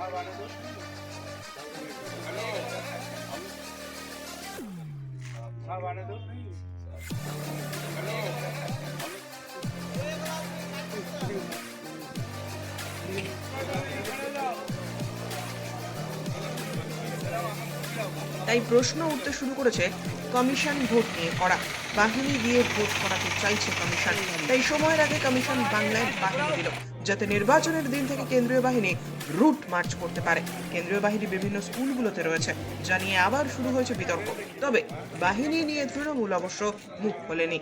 তাই প্রশ্ন উঠতে শুরু করেছে কমিশন ভোট নিয়ে করা। বাহিনী দিয়ে ভোট করাতে চাইছে কমিশন, তাই সময়ের আগে কমিশন বাংলায় বাহিনী দিল, যাতে নির্বাচনের দিন থেকে কেন্দ্রীয় বাহিনী রুট মার্চ করতে পারে। কেন্দ্রীয় বাহিনী বিভিন্ন স্কুলগুলোতে রয়েছে, যা নিয়ে আবার শুরু হয়েছে বিতর্ক। তবে বাহিনী নিয়ে তৃণমূল অবশ্য মুখ খোলেনি।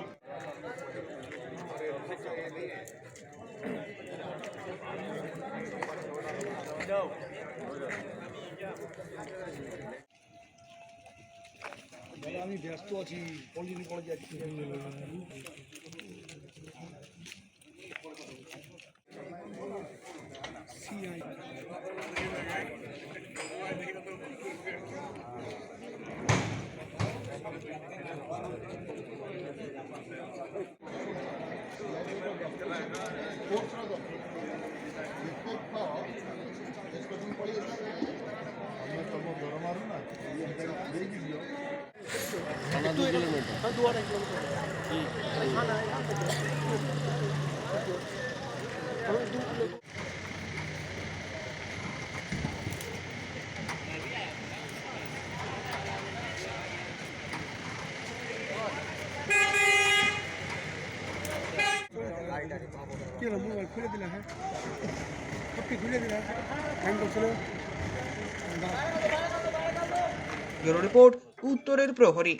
আমি ব্যস্ত আছি, পলিটেকনিক কলেজে আছি। মোবাইল খুলে দিলে, হ্যাঁ সবটি খুলে দিলে, হ্যাং করছিল। ব্যুরো রিপোর্ট, উত্তরের প্রহরী।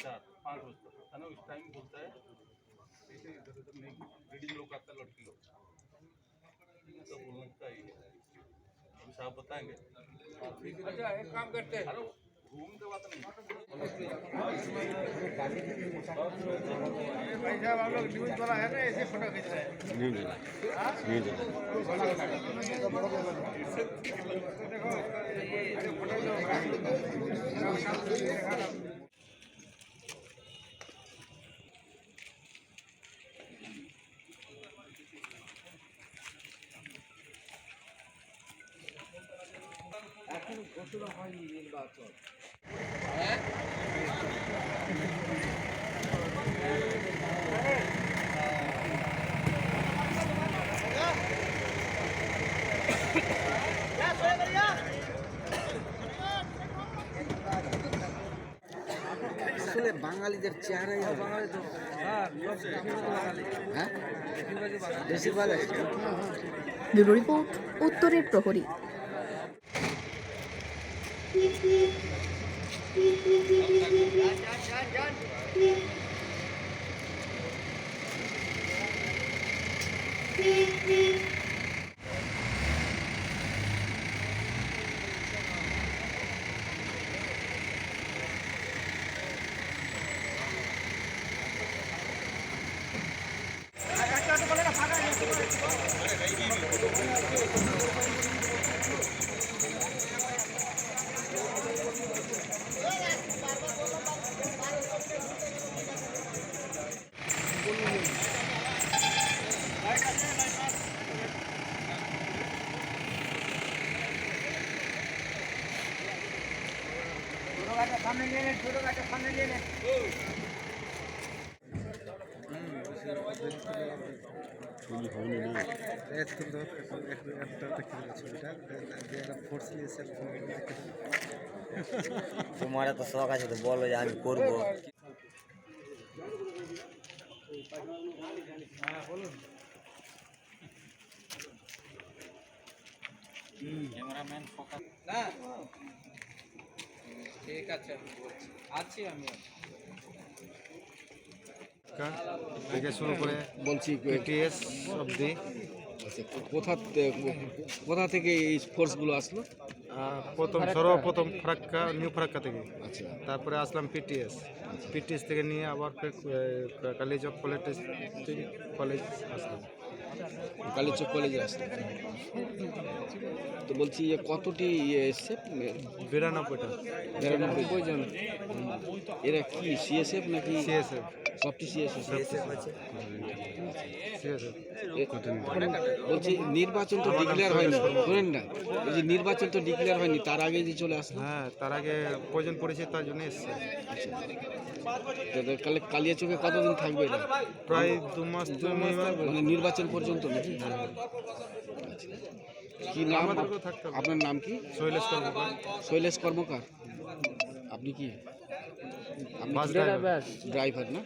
आप बताएंगे। अच्छा एक काम करते हैं, घूम के बात नहीं भाई साहब, आप लोग न्यूज वाला है ना, ऐसे फोटो खींच रहे हैं। न्यूज এখন ঘোষণা হয়নি নির্বাচন। আসলে বাঙালিদের চেহারাই বেশিরভাগ। ব্যুরো রিপোর্ট, উত্তরের প্রহরী। सामने ले ले, छोटो गाड़ी सामने ले ले। तुम्हारा तो शौक আছে, তো বলো যে আমি করবো। ক্যামেরাম্যান ফোকাস না, ঠিক আছে আছি আমি। থেকে শুরু করে বলছি পিটিএস অবধি। কোথা থেকে এই ফোর্সগুলো আসলো? সর্বপ্রথম ফারাক্কা, নিউ ফারাক্কা থেকে। আচ্ছা, তারপরে আসলাম পিটিএস। পিটিএস থেকে নিয়ে আবার ফের কালীচক কলেজ আসলাম। কালীচক কলেজে আসলো। তো বলছি কতটি এসছে? 92টা। 92 জন। এরা কি সিএসএফ নাকি? সিএসএফ। সবটি সিএসএফ CSF আছে ঠিক আছে বলছি নির্বাচন তো ডিক্লেয়ার হয়নি, শোনেন না, এই যে নির্বাচন তো ডিক্লেয়ার হয়নি, তার আগে যে চলে আসলো, হ্যাঁ তার আগে প্রয়োজন পড়েছে তার জন্য এসছে কালিয়াচকে কতদিন থাকবে এটা? প্রায় 2 মাস তো minimum মানে নির্বাচন পর্যন্ত নাকি? কি নাম আমাদেরকেও থাকতে হবে। আপনার নাম কি? শৈলেশ কর্মকার শৈলেশ কর্মকার। আপনি কি? বাস ড্রাইভার ড্রাইভার না?